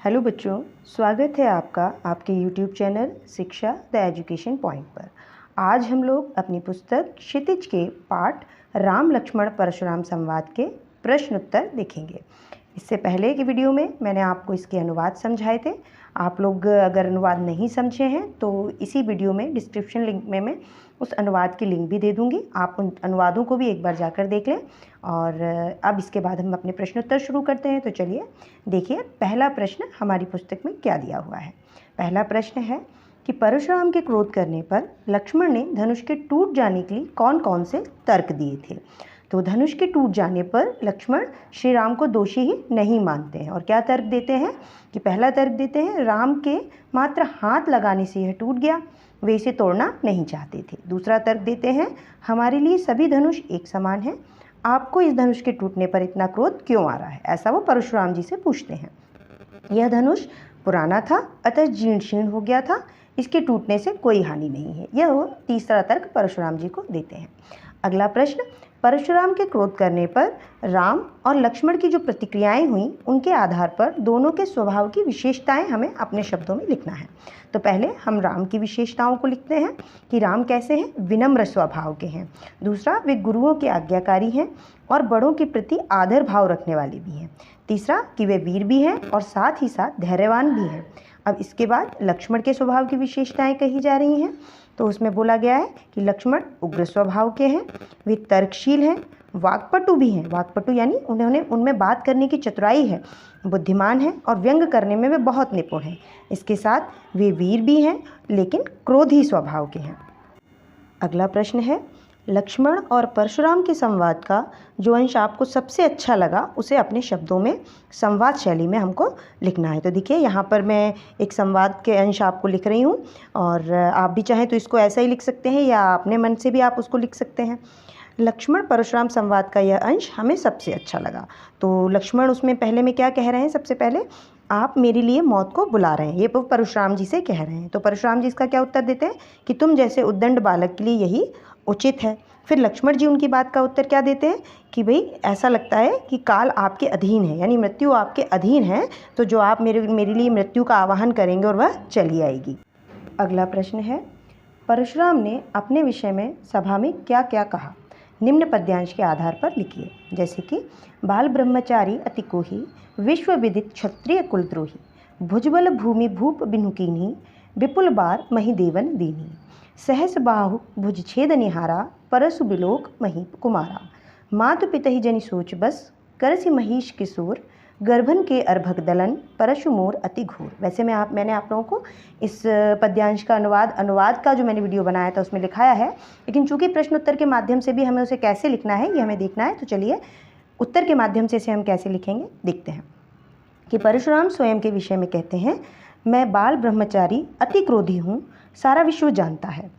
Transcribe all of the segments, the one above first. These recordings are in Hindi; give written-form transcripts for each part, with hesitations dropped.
हेलो बच्चों, स्वागत है आपका आपके YouTube चैनल शिक्षा द एजुकेशन पॉइंट पर। आज हम लोग अपनी पुस्तक क्षितिज के पाठ राम लक्ष्मण परशुराम संवाद के प्रश्न उत्तर देखेंगे। इससे पहले की वीडियो में मैंने आपको इसके अनुवाद समझाए थे। आप लोग अगर अनुवाद नहीं समझे हैं तो इसी वीडियो में डिस्क्रिप्शन लिंक में मैं उस अनुवाद की लिंक भी दे दूँगी। आप उन अनुवादों को भी एक बार जाकर देख लें। और अब इसके बाद हम अपने प्रश्नोत्तर शुरू करते हैं। तो चलिए देखिए, पहला प्रश्न हमारी पुस्तक में क्या दिया हुआ है। पहला प्रश्न है कि परशुराम के क्रोध करने पर लक्ष्मण ने धनुष के टूट जाने के लिए कौन कौन से तर्क दिए थे। तो धनुष के टूट जाने पर लक्ष्मण श्री राम को दोषी ही नहीं मानते हैं और क्या तर्क देते हैं कि पहला तर्क देते हैं, राम के मात्र हाथ लगाने से यह टूट गया, वे इसे तोड़ना नहीं चाहते थे। दूसरा तर्क देते हैं, हमारे लिए सभी धनुष एक समान हैं, आपको इस धनुष के टूटने पर इतना क्रोध क्यों आ रहा है, ऐसा वो परशुराम जी से पूछते हैं। यह धनुष पुराना था, अतः जीर्ण शीर्ण हो गया था, इसके टूटने से कोई हानि नहीं है। यह वो तीसरा तर्क परशुराम जी को देते हैं। अगला प्रश्न, परशुराम के क्रोध करने पर राम और लक्ष्मण की जो प्रतिक्रियाएं हुई उनके आधार पर दोनों के स्वभाव की विशेषताएं हमें अपने शब्दों में लिखना है। तो पहले हम राम की विशेषताओं को लिखते हैं कि राम कैसे हैं, विनम्र स्वभाव के हैं। दूसरा, वे गुरुओं के आज्ञाकारी हैं और बड़ों के प्रति आदर भाव रखने वाले भी हैं। तीसरा, कि वे वीर भी हैं और साथ ही साथ धैर्यवान भी हैं। अब इसके बाद लक्ष्मण के स्वभाव की विशेषताएं कही जा रही हैं। तो उसमें बोला गया है कि लक्ष्मण उग्र स्वभाव के हैं, वे तर्कशील हैं, वाक्पटु भी हैं। वाक्पटु यानी उनमें बात करने की चतुराई है, बुद्धिमान हैं और व्यंग करने में वे बहुत निपुण हैं। इसके साथ वे वीर भी हैं लेकिन क्रोधी स्वभाव के हैं। अगला प्रश्न है, लक्ष्मण और परशुराम के संवाद का जो अंश आपको सबसे अच्छा लगा उसे अपने शब्दों में संवाद शैली में हमको लिखना है। तो देखिए, यहाँ पर मैं एक संवाद के अंश आपको लिख रही हूँ और आप भी चाहें तो इसको ऐसा ही लिख सकते हैं या अपने मन से भी आप उसको लिख सकते हैं। लक्ष्मण परशुराम संवाद का यह अंश हमें सबसे अच्छा लगा। तो लक्ष्मण उसमें पहले में क्या कह रहे हैं, सबसे पहले आप मेरे लिए मौत को बुला रहे हैं, ये परशुराम जी से कह रहे हैं। तो परशुराम जी इसका क्या उत्तर देते हैं कि तुम जैसे उद्दंड बालक के लिए यही उचित है। फिर लक्ष्मण जी उनकी बात का उत्तर क्या देते हैं कि भाई ऐसा लगता है कि काल आपके अधीन है, यानी मृत्यु आपके अधीन है, तो जो आप मेरे लिए मृत्यु का आवाहन करेंगे और वह चली आएगी। अगला प्रश्न है, परशुराम ने अपने विषय में सभा में क्या क्या कहा, निम्न पद्यांश के आधार पर लिखिए। जैसे कि बाल ब्रह्मचारी अति कोही, विश्व विदित क्षत्रिय कुलद्रोही, भुजबल भूमि भूप बिनुकीन्ही, विपुल बार मही देवन दीनी, सहस बाहु भुज छेद निहारा, परसु बिलोक मही कुमारा, मातु पितहि जनि सोच बस, करसि महिष किशोर, गर्भन के अर्भक दलन, परशु मोर अति घोर। वैसे मैंने आप लोगों को इस पद्यांश का अनुवाद का जो मैंने वीडियो बनाया था उसमें लिखाया है, लेकिन चूंकि प्रश्न उत्तर के माध्यम से भी हमें उसे कैसे लिखना है ये हमें देखना है। तो चलिए उत्तर के माध्यम से इसे हम कैसे लिखेंगे देखते हैं। कि परशुराम स्वयं के विषय में कहते हैं, मैं बाल ब्रह्मचारी अति क्रोधी हूँ, सारा विश्व जानता है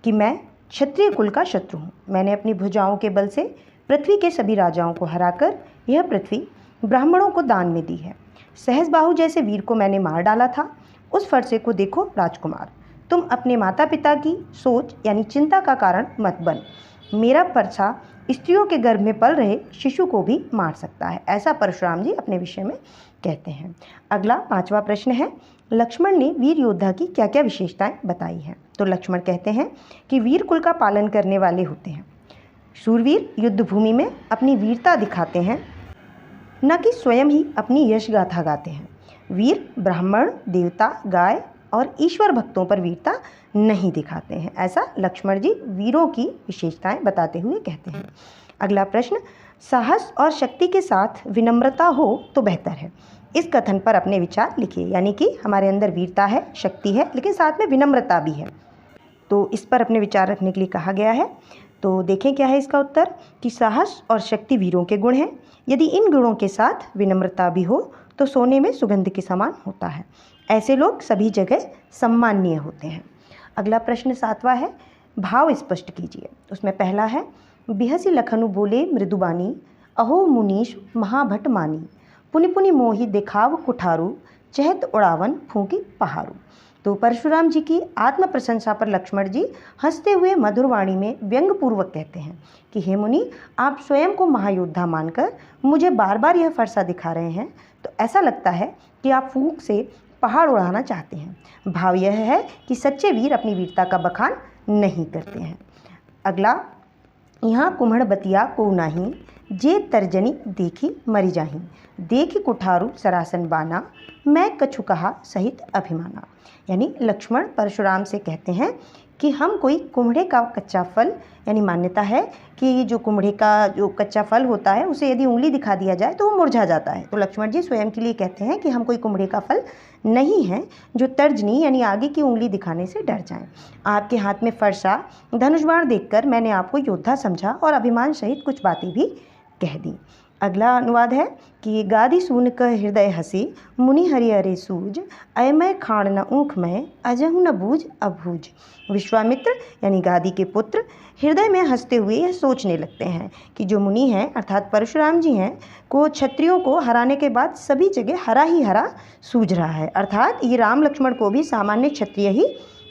कि मैं क्षत्रिय कुल का शत्रु हूँ। मैंने अपनी भुजाओं के बल से पृथ्वी के सभी राजाओं को हराकर यह पृथ्वी ब्राह्मणों को दान में दी है। सहसबाहु जैसे वीर को मैंने मार डाला था। उस फरसे को देखो राजकुमार, तुम अपने माता पिता की सोच यानी चिंता का कारण मत बन। मेरा फरसा स्त्रियों के गर्भ में पल रहे शिशु को भी मार सकता है। ऐसा परशुराम जी अपने विषय में कहते हैं। अगला पांचवा प्रश्न है, लक्ष्मण ने वीर योद्धा की क्या क्या विशेषताएं बताई हैं। तो लक्ष्मण कहते हैं कि वीर कुल का पालन करने वाले होते हैं। शूरवीर युद्ध भूमि में अपनी वीरता दिखाते हैं, न कि स्वयं ही अपनी यश गाथा गाते हैं। वीर ब्राह्मण, देवता, गाय और ईश्वर भक्तों पर वीरता नहीं दिखाते हैं। ऐसा लक्ष्मण जी वीरों की विशेषताएं बताते हुए कहते हैं। अगला प्रश्न, साहस और शक्ति के साथ विनम्रता हो तो बेहतर है। इस कथन पर अपने विचार लिखिए। यानी कि हमारे अंदर वीरता है, शक्ति है, लेकिन साथ में विनम्रता भी है, तो इस पर अपने विचार रखने के लिए कहा गया है। तो देखें क्या है इसका उत्तर कि साहस और शक्ति वीरों के गुण हैं। यदि इन गुणों के साथ विनम्रता भी हो तो सोने में सुगंध के समान होता है। ऐसे लोग सभी जगह सम्माननीय होते हैं। अगला प्रश्न सातवां है, भाव स्पष्ट कीजिए। उसमें पहला है, बिहसी लखनु बोले मृदुबानी, अहो मुनीश महाभट मानी, पुनि पुनि मोहि देखाव कुठारू, चहत उड़ावन फूंकी पहारू। तो परशुराम जी की आत्म प्रशंसा पर लक्ष्मण जी हंसते हुए मधुर वाणी में व्यंग्यपूर्वक कहते हैं कि हे मुनि, आप स्वयं को महायोद्धा मानकर मुझे बार बार यह फरसा दिखा रहे हैं, तो ऐसा लगता है कि आप फूंक से पहाड़ उड़ाना चाहते हैं। भाव यह है कि सच्चे वीर अपनी वीरता का बखान नहीं करते हैं। अगला, यहाँ कुम्हड़ बतिया को नाही, जे तर्जनी देखी मरी जाही, देखी कुठारू सरासन बाना, मैं कछु कहा सहित अभिमाना। यानी लक्ष्मण परशुराम से कहते हैं कि हम कोई कुम्हड़े का कच्चा फल, यानी मान्यता है कि जो कुम्हड़े का जो कच्चा फल होता है उसे यदि उंगली दिखा दिया जाए तो वो मुरझा जाता है। तो लक्ष्मण जी स्वयं के लिए कहते हैं कि हम कोई कुम्हड़े का फल नहीं हैं जो तर्जनी यानी आगे की उंगली दिखाने से डर जाएं। आपके हाथ में फरसा धनुष बाण देखकर मैंने आपको योद्धा समझा और अभिमान सहित कुछ बातें भी कह दी। अगला अनुवाद है कि गादी सून क हृदय हसी, मुनि हरि अरे सूज, अयमय खाण न ऊख में, अजहु न बूझ अबूझ। विश्वामित्र यानी गादी के पुत्र हृदय में हंसते हुए यह सोचने लगते हैं कि जो मुनि हैं अर्थात परशुराम जी हैं को क्षत्रियों को हराने के बाद सभी जगह हरा ही हरा सूझ रहा है, अर्थात ये राम लक्ष्मण को भी सामान्य क्षत्रिय ही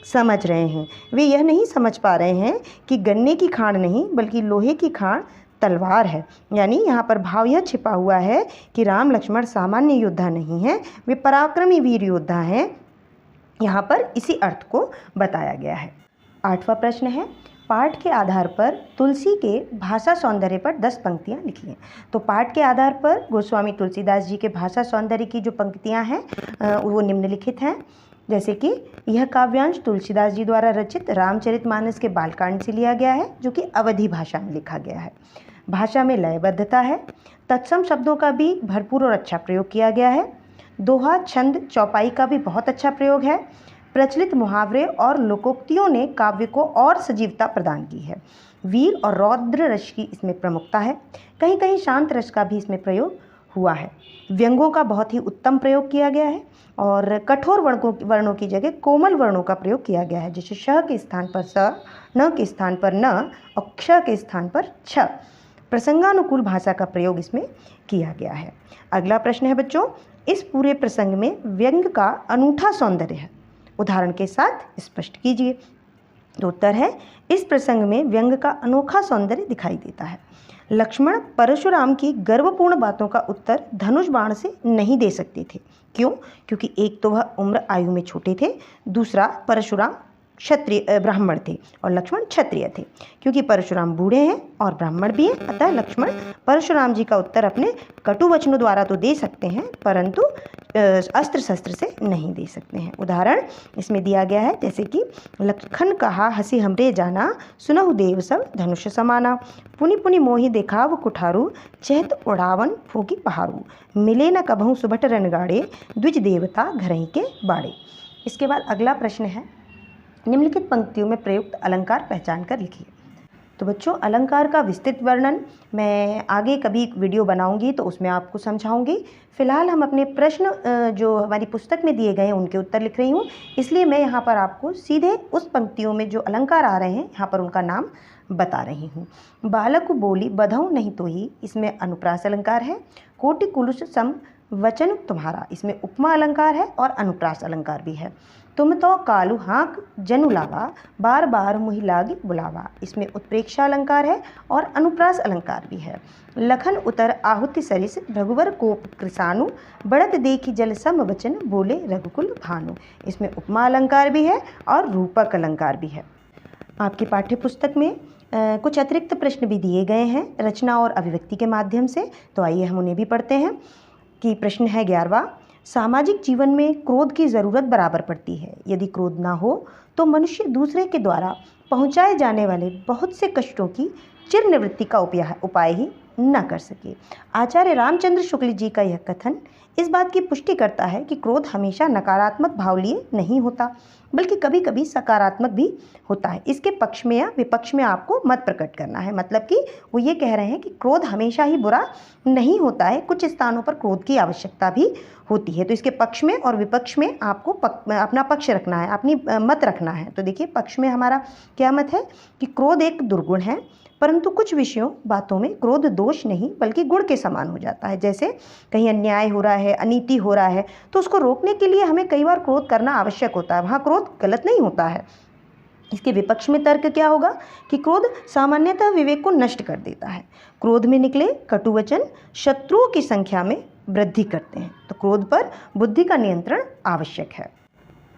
समझ रहे हैं। वे यह नहीं समझ पा रहे हैं कि गन्ने की खाण नहीं बल्कि लोहे की खाण तलवार है। यानी यहाँ पर भाव यह छिपा हुआ है कि राम लक्ष्मण सामान्य योद्धा नहीं हैं, वे पराक्रमी वीर योद्धा हैं। यहाँ पर इसी अर्थ को बताया गया है। 8वां प्रश्न है, पाठ के आधार पर तुलसी के भाषा सौंदर्य पर 10 पंक्तियाँ लिखिए। तो पाठ के आधार पर गोस्वामी तुलसीदास जी के भाषा सौंदर्य की जो पंक्तियाँ हैं वो निम्नलिखित हैं। जैसे कि यह काव्यांश तुलसीदास जी द्वारा रचित रामचरितमानस के बालकांड से लिया गया है, जो कि अवधी भाषा में लिखा गया है। भाषा में लयबद्धता है, तत्सम शब्दों का भी भरपूर और अच्छा प्रयोग किया गया है। दोहा, छंद, चौपाई का भी बहुत अच्छा प्रयोग है। प्रचलित मुहावरे और लोकोक्तियों ने काव्य को और सजीवता प्रदान की है। वीर और रौद्र रस की इसमें प्रमुखता है, कहीं कहीं शांत रस का भी इसमें प्रयोग हुआ है। व्यंग्यों का बहुत ही उत्तम प्रयोग किया गया है और कठोर वर्णों की जगह कोमल वर्णों का प्रयोग किया गया है, जैसे श के स्थान पर स, न के स्थान पर न और क्ष के स्थान पर छ। प्रसंगानुकूल भाषा का प्रयोग इसमें किया गया है। अगला प्रश्न है बच्चों, इस पूरे प्रसंग में व्यंग्य का अनूठा सौंदर्य है, उदाहरण के साथ स्पष्ट कीजिए। तो उत्तर है, इस प्रसंग में व्यंग्य का अनोखा सौंदर्य दिखाई देता है। लक्ष्मण परशुराम की गर्वपूर्ण बातों का उत्तर धनुष बाण से नहीं दे सकते थे। क्यों? क्योंकि एक तो वह उम्र आयु में छोटे थे, दूसरा परशुराम क्षत्रिय ब्राह्मण थे और लक्ष्मण क्षत्रिय थे। क्योंकि परशुराम बूढ़े हैं और ब्राह्मण भी हैं, अतः लक्ष्मण परशुराम जी का उत्तर अपने कटु वचनों द्वारा तो दे सकते हैं परंतु अस्त्र शस्त्र से नहीं दे सकते हैं। उदाहरण इसमें दिया गया है, जैसे कि लखन कहा हंसी हमरे जाना, सुनहु देव सब धनुष समाना, पुनि पुनि मोहि देखाव कुठारू, चहत उड़ावन फूकी पहाड़ू, मिले न कभहु सुभट रणगाड़े, द्विज देवता घरही के बाड़े। इसके बाद अगला प्रश्न है, निम्नलिखित पंक्तियों में प्रयुक्त अलंकार पहचान कर लिखिए। तो बच्चों, अलंकार का विस्तृत वर्णन मैं आगे कभी वीडियो बनाऊंगी तो उसमें आपको समझाऊंगी। फिलहाल हम अपने प्रश्न जो हमारी पुस्तक में दिए गए हैं उनके उत्तर लिख रही हूँ, इसलिए मैं यहाँ पर आपको सीधे उस पंक्तियों में जो अलंकार आ रहे हैं यहाँ पर उनका नाम बता रही हूँ। बालक बोली बधऊ नहीं तो ही, इसमें अनुप्रास अलंकार है। कोटि कुलुष सम वचन तुम्हारा, इसमें उपमा अलंकार है और अनुप्रास अलंकार भी है। तुम तो कालू हाँक जनु लावा, बार बार मुहि लागी बुलावा, इसमें उत्प्रेक्षा अलंकार है और अनुप्रास अलंकार भी है। लखन उतर आहुति सरिस, रघुवर कोप कृसानु, बढ़त देखी जल सम वचन, बोले रघुकुल भानु, इसमें उपमा अलंकार भी है और रूपक अलंकार भी है। आपकी पाठ्य पुस्तक में कुछ अतिरिक्त प्रश्न भी दिए गए हैं रचना और अभिव्यक्ति के माध्यम से, तो आइए हम उन्हें भी पढ़ते हैं। कि प्रश्न है 11वां, सामाजिक जीवन में क्रोध की ज़रूरत बराबर पड़ती है। यदि क्रोध ना हो तो मनुष्य दूसरे के द्वारा पहुंचाए जाने वाले बहुत से कष्टों की चिर निवृत्ति का उपाय ही न कर सके। आचार्य रामचंद्र शुक्ल जी का यह कथन इस बात की पुष्टि करता है कि क्रोध हमेशा नकारात्मक भाव लिए नहीं होता, बल्कि कभी कभी सकारात्मक भी होता है। इसके पक्ष में या विपक्ष में आपको मत प्रकट करना है। मतलब कि वो ये कह रहे हैं कि क्रोध हमेशा ही बुरा नहीं होता है, कुछ स्थानों पर क्रोध की आवश्यकता भी होती है। तो इसके पक्ष में और विपक्ष में आपको अपना पक्ष रखना है, अपनी मत रखना है। तो देखिए पक्ष में हमारा क्या मत है कि क्रोध एक दुर्गुण है, परंतु कुछ विषयों बातों में क्रोध दोष नहीं बल्कि गुण के समान हो जाता है। जैसे कहीं अन्याय हो रहा है, अनीति हो रहा है, तो उसको रोकने के लिए हमें कई बार क्रोध करना आवश्यक होता है। वहाँ क्रोध गलत नहीं होता है। इसके विपक्ष में तर्क क्या होगा कि क्रोध सामान्यतः विवेक को नष्ट कर देता है। क्रोध में निकले कटु वचन शत्रुओं की संख्या में वृद्धि करते हैं। तो क्रोध पर बुद्धि का नियंत्रण आवश्यक है।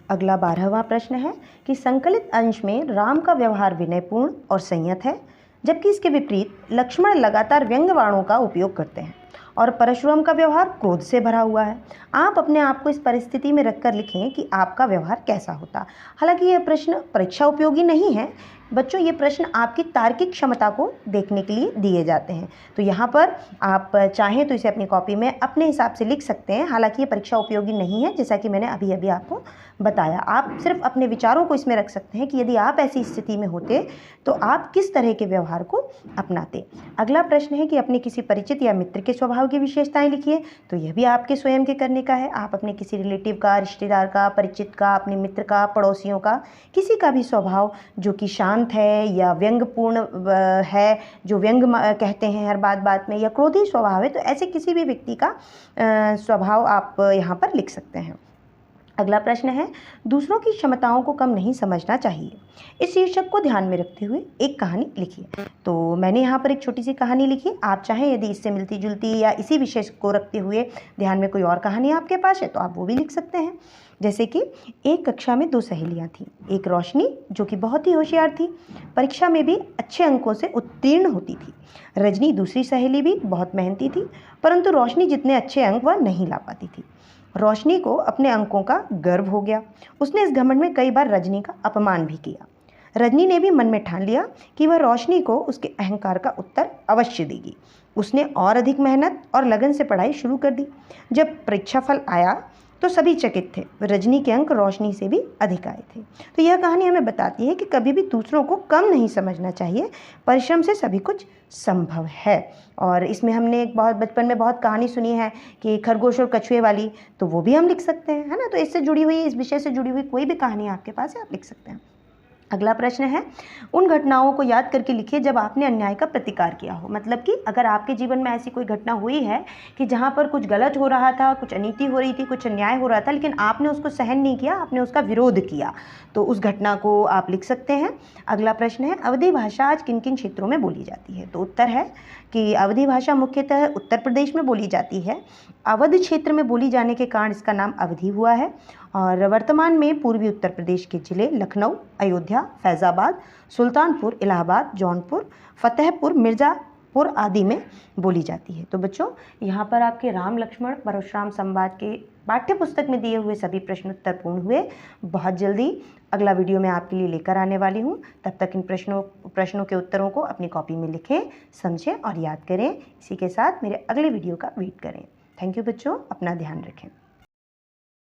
अगला 12वां प्रश्न है कि संकलित अंश में राम का व्यवहार विनयपूर्ण और संयत है, जबकि इसके विपरीत लक्ष्मण लगातार व्यंग्य बाणों का उपयोग करते हैं और परशुराम का व्यवहार क्रोध से भरा हुआ है। आप अपने आप को इस परिस्थिति में रखकर लिखें कि आपका व्यवहार कैसा होता। हालांकि यह प्रश्न परीक्षा उपयोगी नहीं है बच्चों, ये प्रश्न आपकी तार्किक क्षमता को देखने के लिए दिए जाते हैं। तो यहाँ पर आप चाहें तो इसे अपनी कॉपी में अपने हिसाब से लिख सकते हैं। हालांकि ये परीक्षा उपयोगी नहीं है, जैसा कि मैंने अभी अभी आपको बताया। आप सिर्फ अपने विचारों को इसमें रख सकते हैं कि यदि आप ऐसी स्थिति में होते तो आप किस तरह के व्यवहार को अपनाते। अगला प्रश्न है कि अपने किसी परिचित या मित्र के स्वभाव की विशेषताएं लिखिए। तो यह भी आपके स्वयं के करने का है। आप अपने किसी रिलेटिव का, रिश्तेदार का, परिचित का, अपने मित्र का, पड़ोसियों का, किसी का भी स्वभाव जो कि शांत है या व्यंग्यपूर्ण है, जो व्यंग कहते हैं हर बात में, या क्रोधी स्वभाव है, तो ऐसे किसी भी व्यक्ति का स्वभाव आप यहाँ पर लिख सकते हैं। अगला प्रश्न है दूसरों की क्षमताओं को कम नहीं समझना चाहिए। इस शीर्षक को ध्यान में रखते हुए एक कहानी लिखिए। तो मैंने यहाँ पर एक छोटी सी कहानी लिखी। आप चाहें यदि इससे मिलती जुलती या इसी विषय को रखते हुए ध्यान में कोई और कहानी आपके पास है तो आप वो भी लिख सकते हैं। जैसे कि एक कक्षा में 2 सहेलियाँ थीं। एक रोशनी जो कि बहुत ही होशियार थी, परीक्षा में भी अच्छे अंकों से उत्तीर्ण होती थी। रजनी दूसरी सहेली भी बहुत मेहनती थी, परंतु रोशनी जितने अच्छे अंक वह नहीं ला पाती थी। रोशनी को अपने अंकों का गर्व हो गया। उसने इस घमंड में कई बार रजनी का अपमान भी किया। रजनी ने भी मन में ठान लिया कि वह रोशनी को उसके अहंकार का उत्तर अवश्य देगी। उसने और अधिक मेहनत और लगन से पढ़ाई शुरू कर दी। जब परीक्षाफल आया तो सभी चकित थे। रजनी के अंक रोशनी से भी अधिक आए थे। तो यह कहानी हमें बताती है कि कभी भी दूसरों को कम नहीं समझना चाहिए। परिश्रम से सभी कुछ संभव है। और इसमें हमने एक बहुत बचपन में बहुत कहानी सुनी है कि खरगोश और कछुए वाली, तो वो भी हम लिख सकते हैं, है ना। तो इससे जुड़ी हुई, इस विषय से जुड़ी हुई कोई भी कहानी आपके पास है, आप लिख सकते हैं। अगला प्रश्न है उन घटनाओं को याद करके लिखिए जब आपने अन्याय का प्रतिकार किया हो। मतलब कि अगर आपके जीवन में ऐसी कोई घटना हुई है कि जहाँ पर कुछ गलत हो रहा था, कुछ अनीति हो रही थी, कुछ अन्याय हो रहा था, लेकिन आपने उसको सहन नहीं किया, आपने उसका विरोध किया, तो उस घटना को आप लिख सकते हैं। अगला प्रश्न है अवधी भाषा आज किन किन क्षेत्रों में बोली जाती है। तो उत्तर है कि अवधी भाषा मुख्यतः उत्तर प्रदेश में बोली जाती है। अवध क्षेत्र में बोली जाने के कारण इसका नाम अवधी हुआ है। और वर्तमान में पूर्वी उत्तर प्रदेश के जिले लखनऊ, अयोध्या, फैज़ाबाद, सुल्तानपुर, इलाहाबाद, जौनपुर, फतेहपुर, मिर्ज़ापुर आदि में बोली जाती है। तो बच्चों यहाँ पर आपके राम लक्ष्मण परशुराम संवाद के पाठ्य पुस्तक में दिए हुए सभी प्रश्न उत्तर पूर्ण हुए। बहुत जल्दी अगला वीडियो मैं आपके लिए लेकर आने वाली हूँ। तब तक इन प्रश्नों के उत्तरों को अपनी कॉपी में लिखें, समझें और याद करें। इसी के साथ मेरे अगले वीडियो का वेट करें। थैंक यू बच्चों, अपना ध्यान रखें।